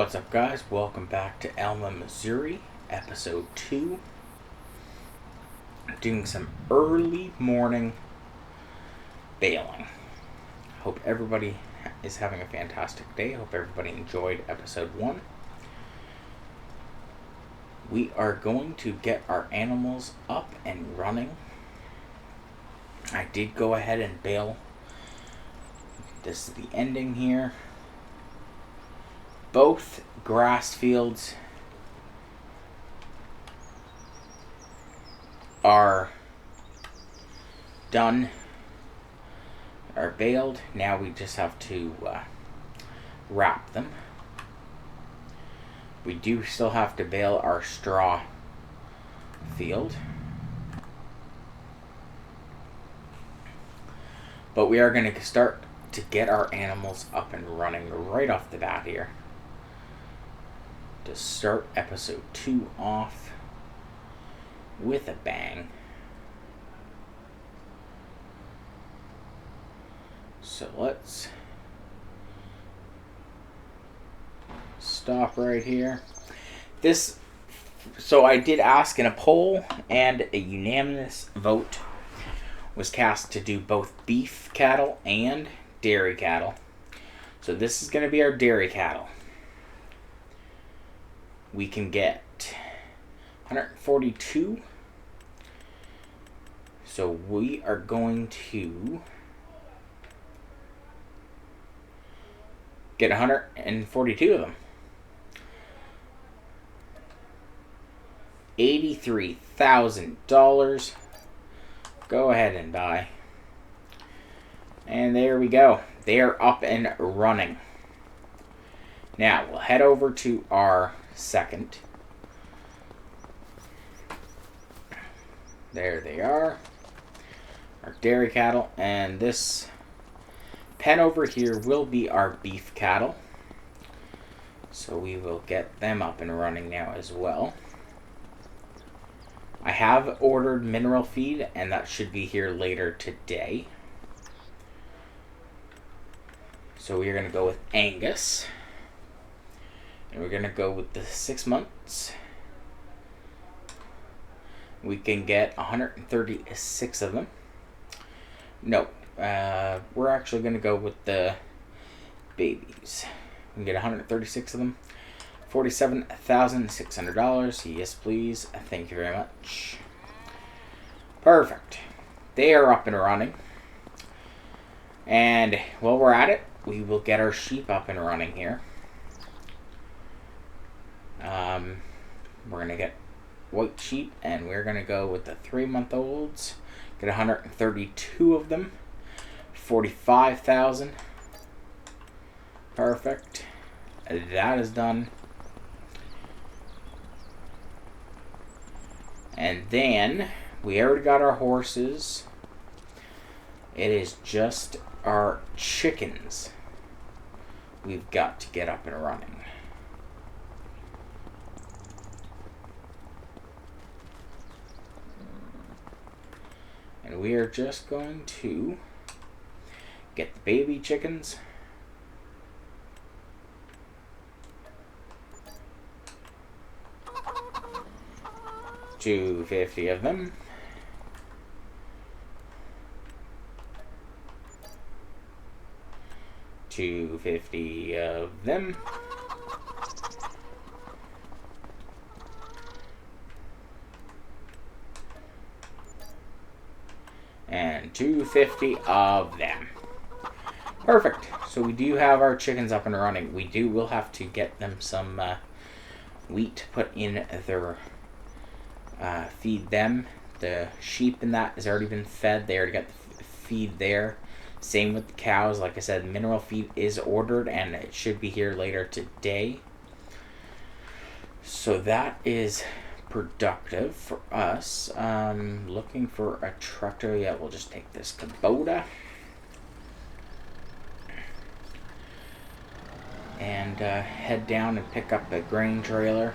What's up, guys? Welcome back to Alma, Missouri, Episode 2. Doing some early morning bailing. Hope everybody is having a fantastic day. Hope everybody enjoyed Episode 1. We are going to get our animals up and running. I did go ahead and bail. This is the ending here. Both grass fields are done, are baled. Now we just have to wrap them. We do still have to bale our straw field. But we are going to start to get our animals up and running right off the bat here. To start Episode 2 off with a bang. So let's stop right here. So I did ask in a poll, and a unanimous vote was cast to do both beef cattle and dairy cattle. So this is going to be our dairy cattle. We can get 142. So we are going to get 142 of them. $83,000. Go ahead and buy. And there we go. They are up and running. Now we'll head over to our second. There they are. Our dairy cattle. And this pen over here will be our beef cattle. So we will get them up and running now as well. I have ordered mineral feed, and that should be here later today. So we are going to go with Angus. And we're going to go with the 6 months. We can get 136 of them. No, we're actually going to go with the babies. We can get 136 of them. $47,600. Yes, please. Thank you very much. Perfect. They are up and running. And while we're at it, we will get our sheep up and running here. We're going to get white sheep, and we're going to go with the 3-month-olds. Get 132 of them. 45,000. Perfect. That is done. And then we already got our horses. It is just our chickens we've got to get up and running. And we are just going to get the baby chickens. $250 of them. $250 of them. And $250 of them. Perfect. So we do have our chickens up and running. We'll have to get them some wheat put in their feed them. The sheep in that has already been fed. They already got the feed there. Same with the cows. Like I said, mineral feed is ordered, and it should be here later today. So that is productive for us. Looking for a tractor. Yeah, we'll just take this Kubota. And head down and pick up a grain trailer.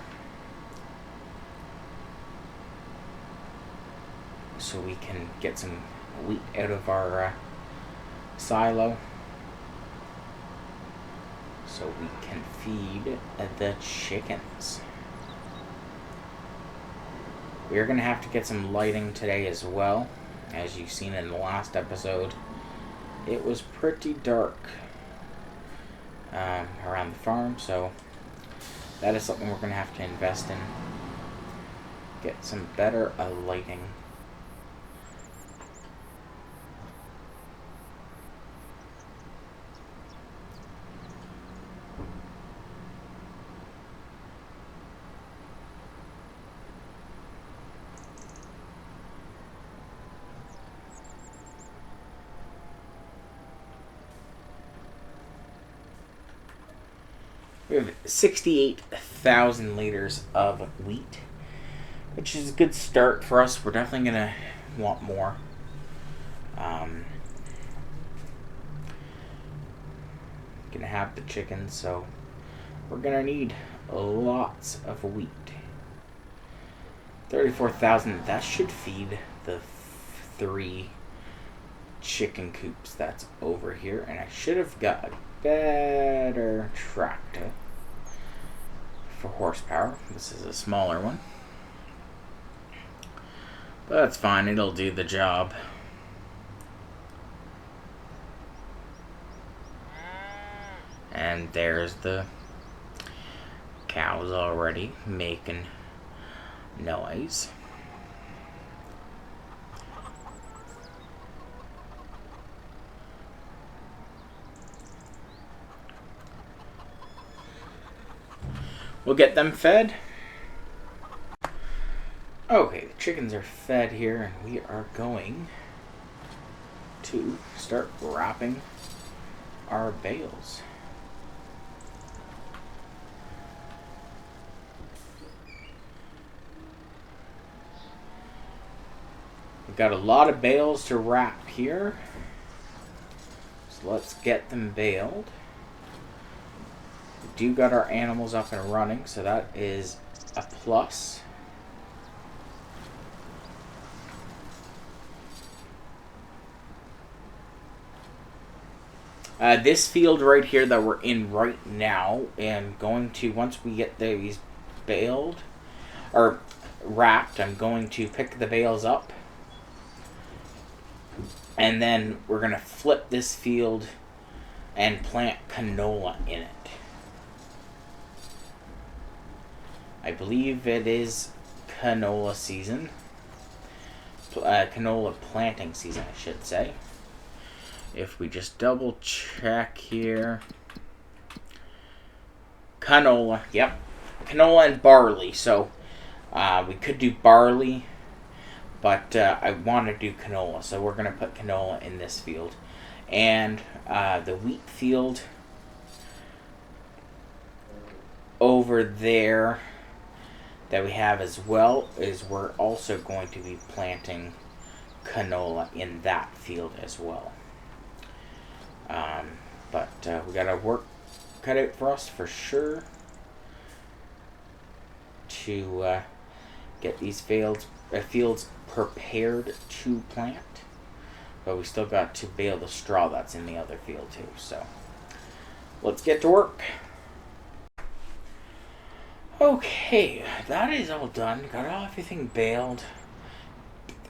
So we can get some wheat out of our silo. so we can feed the chickens. We're going to have to get some lighting today as well. As you've seen in the last episode, it was pretty dark around the farm, so that is something we're going to have to invest in. Get some better lighting. We have 68,000 liters of wheat, which is a good start for us. We're definitely going to want more. Going to have the chickens, so we're going to need lots of wheat. 34,000, that should feed the 3 chicken coops that's over here, and I should have got a better tractor for horsepower. This is a smaller one, but that's fine, it'll do the job. And there's the cows already making noise. We'll get them fed. Okay, the chickens are fed here, and we are going to start wrapping our bales. We've got a lot of bales to wrap here, so let's get them baled. We do got our animals up and running, so that is a plus. This field right here that we're in right now, and going to, once we get these baled or wrapped, I'm going to pick the bales up, and then we're going to flip this field and plant canola in it. I believe it is canola season. Canola planting season, I should say. If we just double check here. Canola, yep. Canola and barley. So we could do barley, but I want to do canola. So we're going to put canola in this field. And the wheat field over there that we have as well is we're also going to be planting canola in that field as well. But we got our work cut out for us for sure to get these fields prepared to plant. But we still got to bale the straw that's in the other field too. So let's get to work. Okay, that is all done. Got everything baled.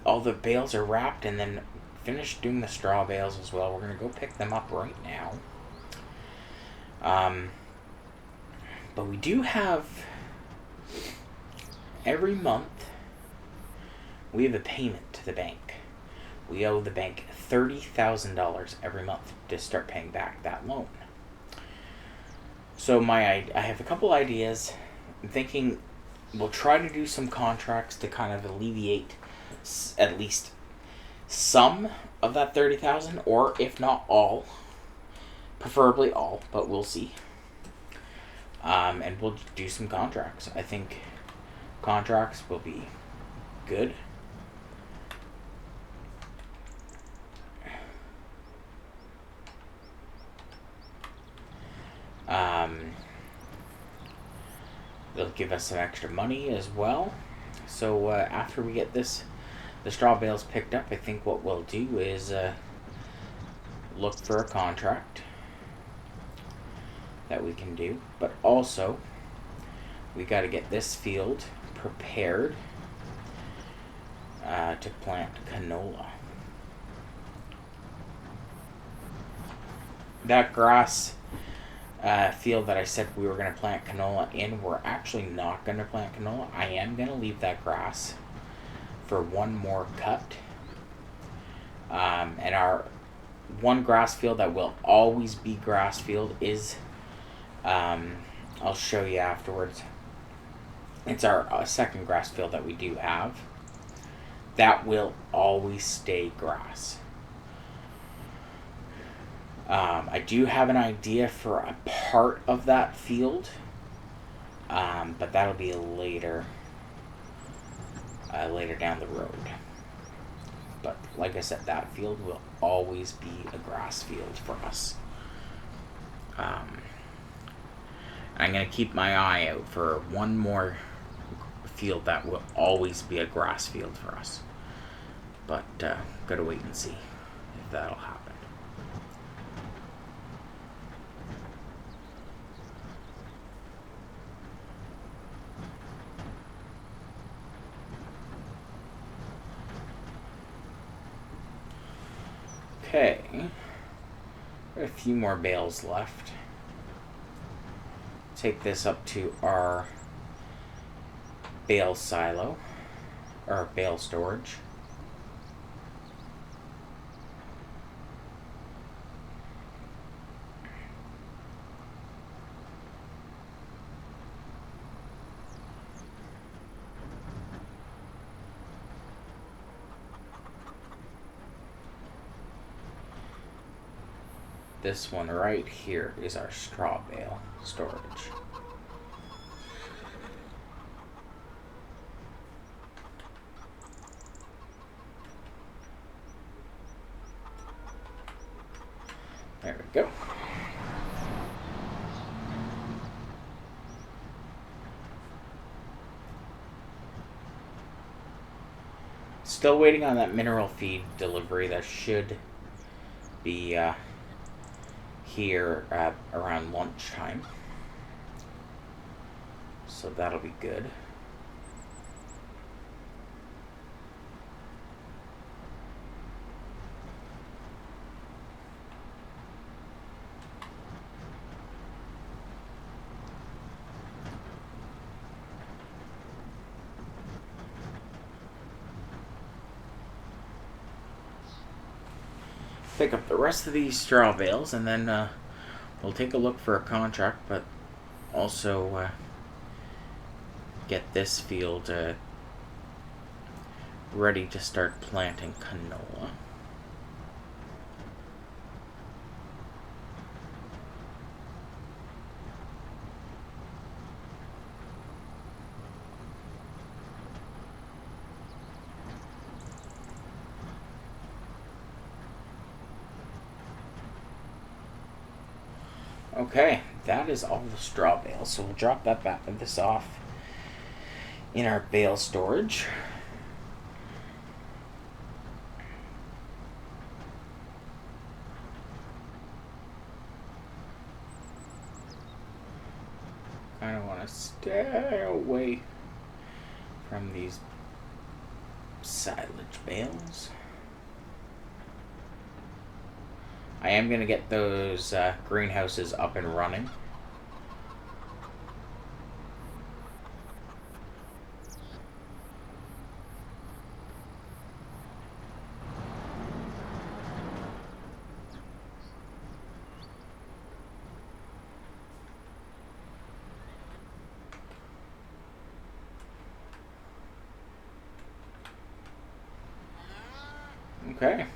All the bales are wrapped, and then finished doing the straw bales as well. We're going to go pick them up right now. But we do have, every month, we have a payment to the bank. We owe the bank $30,000 every month to start paying back that loan. So I have a couple ideas. I'm thinking we'll try to do some contracts to kind of alleviate at least some of that $30,000, or if not all, preferably all, but we'll see. And we'll do some contracts. I think contracts will be good. They'll give us some extra money as well. So after we get the straw bales picked up, I think what we'll do is look for a contract that we can do. But also, we got to get this field prepared to plant canola. That grass field that I said we were going to plant canola in, we're actually not going to plant canola. I am going to leave that grass for one more cut. And our one grass field that will always be grass field is, I'll show you afterwards. It's our second grass field that we do have. That will always stay grass. I do have an idea for a part of that field, but that'll be later down the road. But like I said, that field will always be a grass field for us. I'm going to keep my eye out for one more field that will always be a grass field for us. But gotta wait and see if that'll happen. Okay, a few more bales left. Take this up to our bale silo, or bale storage. This one right here is our straw bale storage. There we go. Still waiting on that mineral feed delivery. That should be here around lunchtime. So that'll be good. Pick up the rest of these straw bales, and then we'll take a look for a contract, but also get this field ready to start planting canola. Okay, that is all the straw bales. So we'll drop this off in our bale storage. Kind of want to stay away from these silage bales. I am going to get those greenhouses up and running. Okay.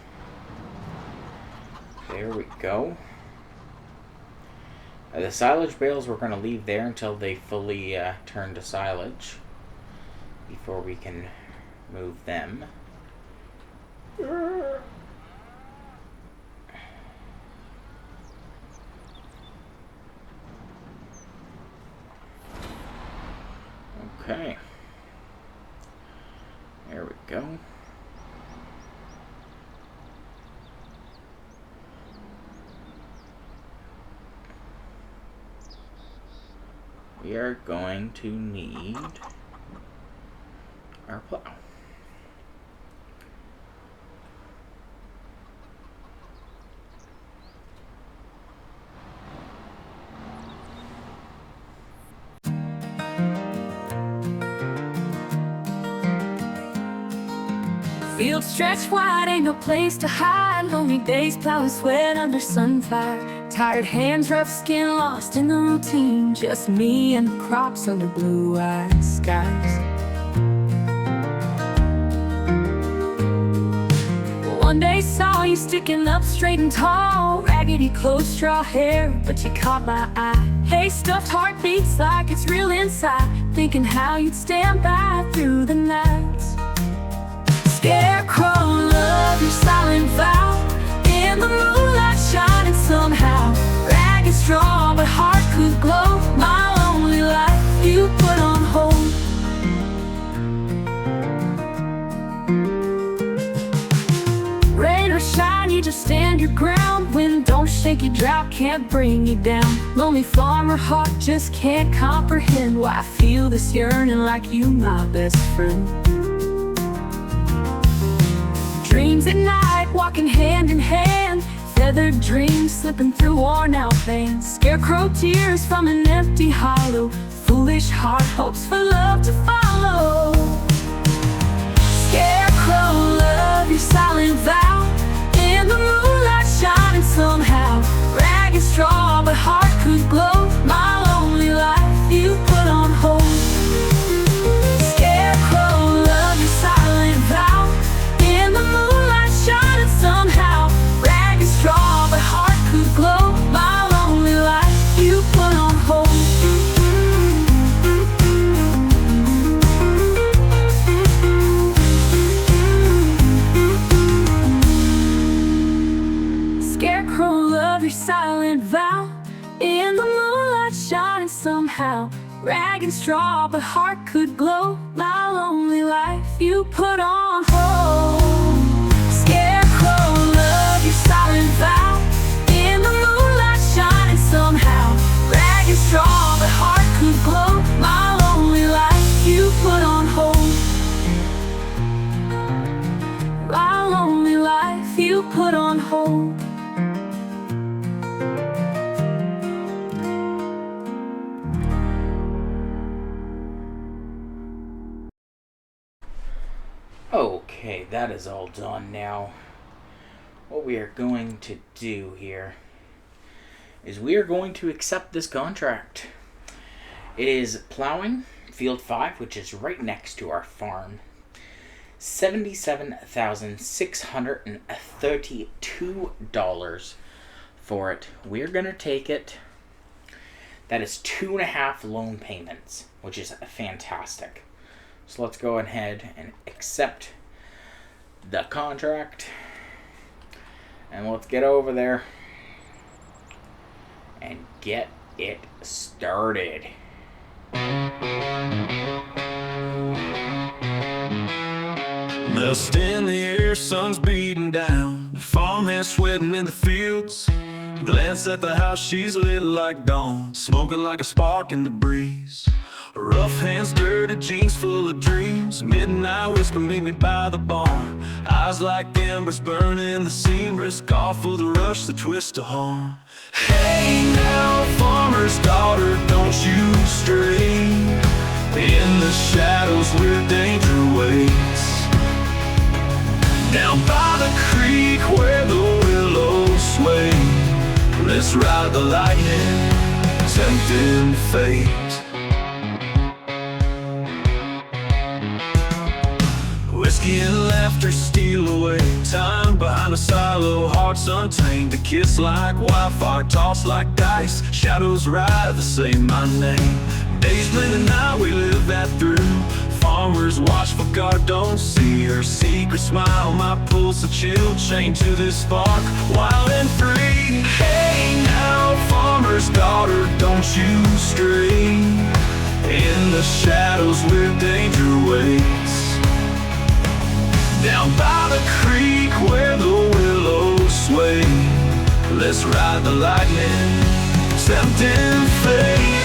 There we go. The silage bales we're going to leave there until they fully turn to silage before we can move them. Okay. There we go. we are going to need our plow. Fields stretch wide, ain't no place to hide. Lonely days plowing sweat under sunfire. Tired hands, rough skin, lost in the routine. Just me and the crops under blue-eyed skies. One day saw you sticking up straight and tall. Raggedy clothes, straw hair, but you caught my eye. Hey, stuffed heart beats like it's real inside. Thinking how you'd stand by through the nights. Scarecrow, love your silent vow. In the moonlight shining somehow. Ragged straw, but heart could glow. My lonely life you put on hold. Rain or shine, you just stand your ground. Wind don't shake you, drought can't bring you down. Lonely farmer heart just can't comprehend why I feel this yearning like you my best friend. Dreams at night, walking hand in hand. Feathered dreams slipping through worn out veins. Scarecrow tears from an empty hollow. Foolish heart hopes for love to follow. Scarecrow, love your silent vow. In the moonlight shining somehow. Ragged straw, but heart could glow. My lonely life you put on hold. Scarecrow, love your silent vow. In the moonlight shining somehow. Ragged straw, but heart could glow. My lonely life you put on hold. Scarecrow, love your silent vow. In the moonlight shining somehow. Ragged straw, but heart could glow. My lonely life you put on hold. Scarecrow, love your silent vow. In the moonlight shining somehow. Ragged straw, but heart could glow. My lonely life you put on hold. My lonely life you put on hold. Okay, that is all done now. What we are going to do here is we are going to accept this contract. It is plowing field 5, which is right next to our farm. $77,632 for it. We're going to take it. That is 2.5 loan payments, which is fantastic. So let's go ahead and accept the contract. And let's get over there and get it started. Dust in the air, sun's beating down. Farmhand sweating in the fields. Glance at the house, she's lit like dawn. Smoking like a spark in the breeze. Rough hands, dirty jeans full of dreams. Midnight whisper, meet me by the barn. Eyes like embers burning the seam. Risk off for the rush, the twist of harm. Hey now, farmer's daughter, don't you stray. In the shadows where danger waits. Down by the creek where the willows sway. Let's ride the lightning, tempting fate. Whiskey and laughter steal away. Time behind a silo, hearts untamed. A kiss like wildfire, tossed like dice. Shadows ride, they say my name. Days blend and night, we live that through. Farmers watch for God, don't see her secret smile. My pulse a chill, chained to this spark, wild and free. Hey now, farmer's daughter, don't you stray. In the shadows where danger waits. Down by the creek where the willows sway. Let's ride the lightning, tempting fate.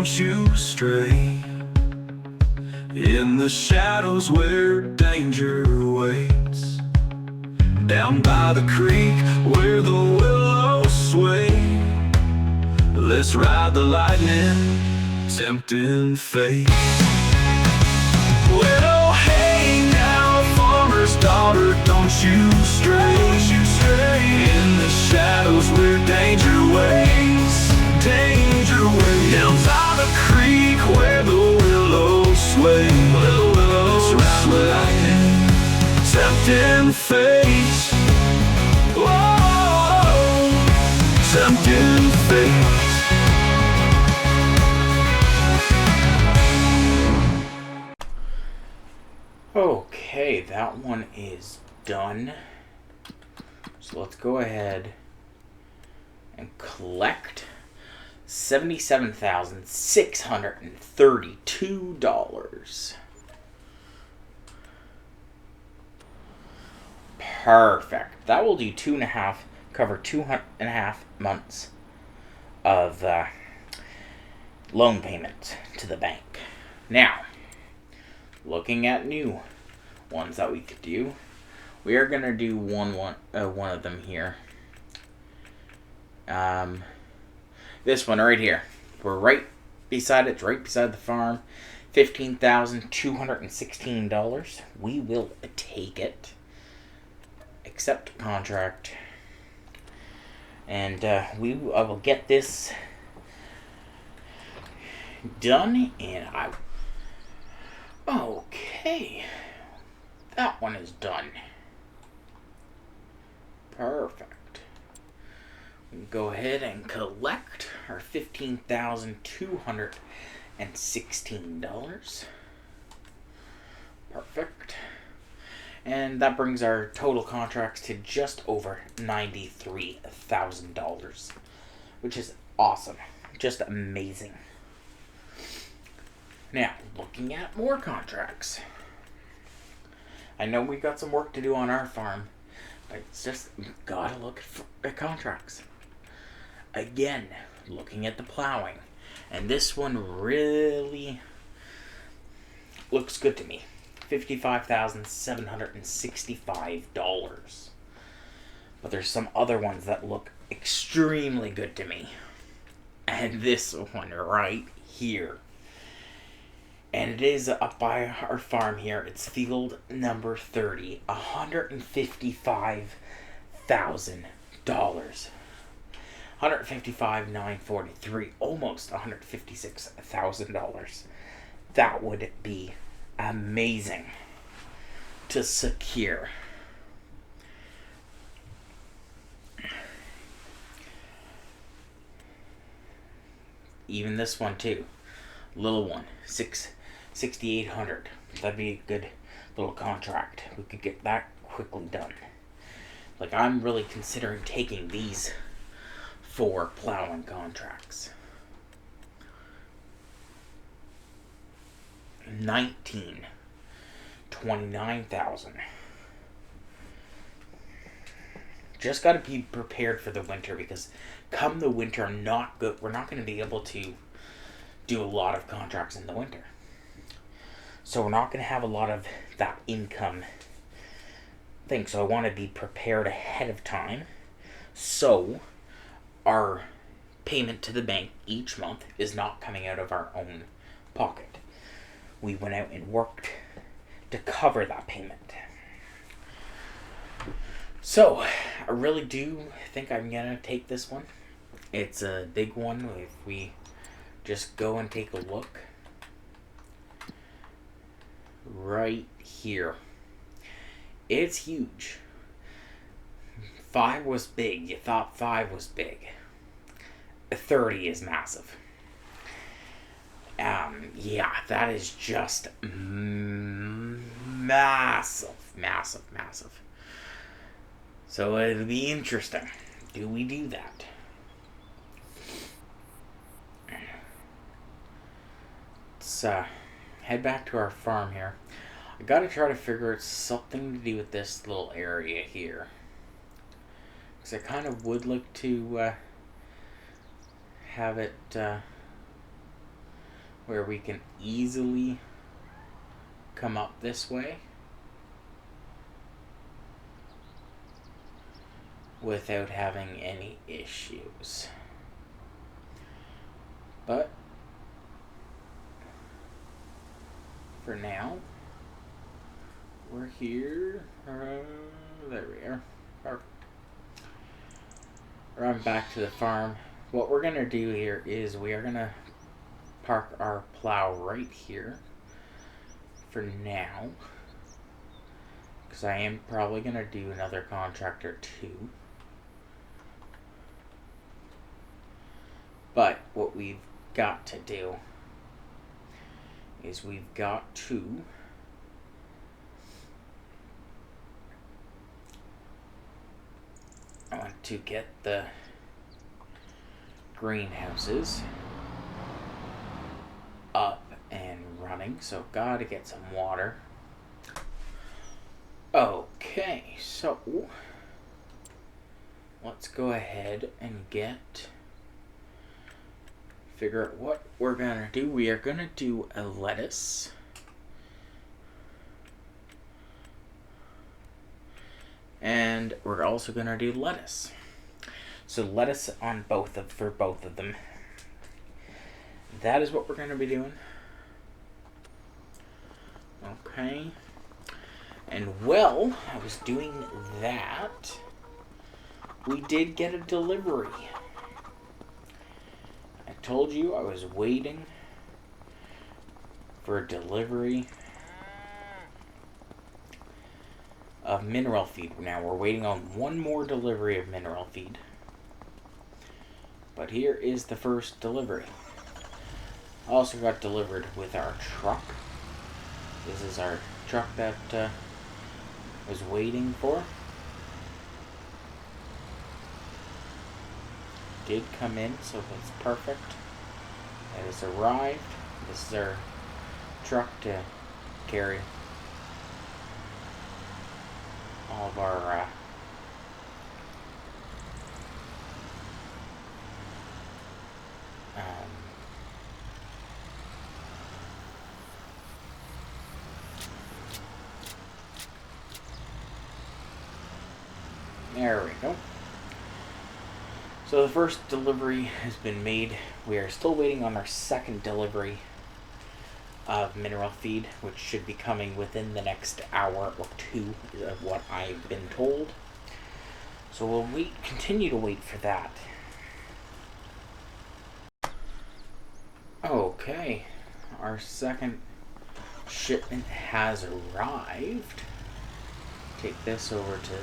don't you stray. In the shadows where danger waits, down by the creek where the willows sway. Let's ride the lightning, tempting fate. Well, hey now, farmer's daughter, don't you stray. In the shadows where danger waits, down by the creek where the willows sway. Let's ride the lightning, tempting fate. Whoa, tempting fate. Okay, that one is done. So let's go ahead and collect $77,632. Perfect. That will do cover 2.5 months of loan payment to the bank. Now, looking at new ones that we could do, we are gonna do one of them here. This one right here. We're right beside it. It's right beside the farm. $15,216. We will take it. Accept contract. And I will get this done. And okay. That one is done. Perfect. We can go ahead and collect our $15,216. Perfect. And that brings our total contracts to just over $93,000, which is awesome. Just amazing. Now, looking at more contracts. I know we got some work to do on our farm, but it's just gotta look at contracts. Again, looking at the plowing, and this one really looks good to me. $55,765. But there's some other ones that look extremely good to me, and this one right here. And it is up by our farm here. It's field number 30. $155,000. $155,943. Almost $156,000. That would be amazing to secure. Even this one too. Little one. $6,800. That'd be a good little contract. We could get that quickly done. Like, I'm really considering taking these 4 plowing contracts. 29,000. Just got to be prepared for the winter, because come the winter, we're not going to be able to do a lot of contracts in the winter. So we're not going to have a lot of that income thing. So I want to be prepared ahead of time. So our payment to the bank each month is not coming out of our own pocket. We went out and worked to cover that payment. So I really do think I'm going to take this one. It's a big one. If we just go and take a look right here, it's huge. 5 was big. You thought 5 was big. 30 is massive. Yeah, that is just massive. So it'll be interesting. Do we do that? Let's head back to our farm here. I gotta try to figure out something to do with this little area here, because I kind of would like to have it where we can easily come up this way without having any issues. But for now, we're here. There we are. Perfect. Run back to the farm. What we're going to do here is we are going to park our plow right here for now, because I am probably going to do another contract or two. But what we've got to do is we've got to get the greenhouses up and running, so gotta get some water. Okay, so let's go ahead and figure out what we're gonna do. We are gonna do a lettuce. And we're also gonna do lettuce. So lettuce on for both of them. That is what we're gonna be doing. Okay. And while I was doing that, we did get a delivery. I told you I was waiting for a delivery of mineral feed. Now we're waiting on one more delivery of mineral feed. But here is the first delivery. Also got delivered with our truck. This is our truck that was waiting for. Did come in, so that's perfect. It has arrived. This is our truck to carry all of our there we go. So the first delivery has been made. We are still waiting on our second delivery of mineral feed, which should be coming within the next hour or two, of what I've been told. So we'll continue to wait for that. Okay, our second shipment has arrived. Take this over to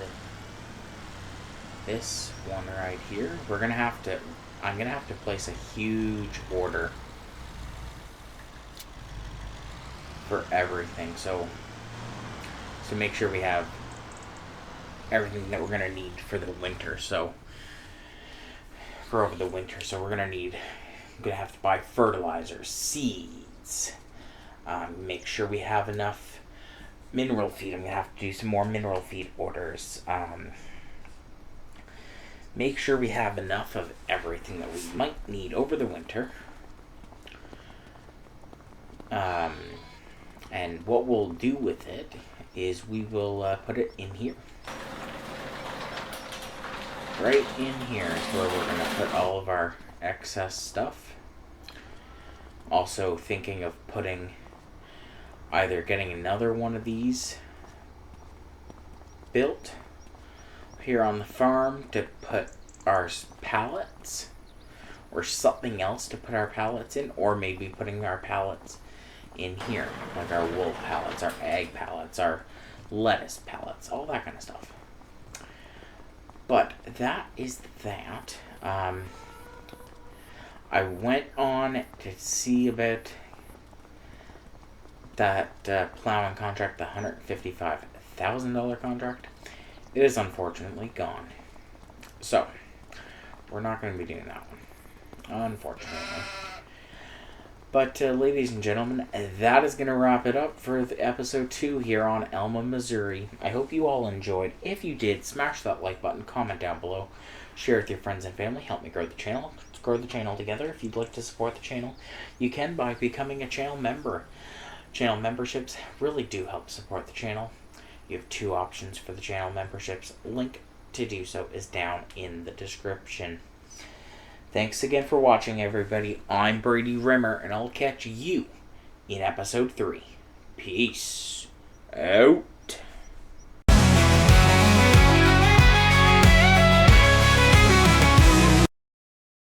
this one right here. I'm gonna have to place a huge order for everything, so to make sure we have everything that we're gonna need for the winter. So for over the winter, so I'm gonna have to buy fertilizer, seeds, make sure we have enough mineral feed. I'm gonna have to do some more mineral feed orders. Make sure we have enough of everything that we might need over the winter. And what we'll do with it is we will put it in here. Right in here is where we're going to put all of our excess stuff. Also thinking of getting another one of these built here on the farm to put our pallets, or something else to put our pallets in, or maybe putting our pallets in here, like our wool pallets, our egg pallets, our lettuce pallets, all that kind of stuff. But that is that. I went on to see about that plowing contract, the $155,000 contract. It is unfortunately gone. So, we're not going to be doing that one, unfortunately. But, ladies and gentlemen, that is going to wrap it up for the episode 2 here on Alma, Missouri. I hope you all enjoyed. If you did, smash that like button, comment down below, share with your friends and family, help me grow the channel. to grow the channel together. If you'd like to support the channel, you can by becoming a channel member. Channel memberships really do help support the channel. You have 2 options for the channel memberships. Link to do so is down in the description. Thanks again for watching, everybody. I'm Brady Rimmer, and I'll catch you in episode 3. Peace out.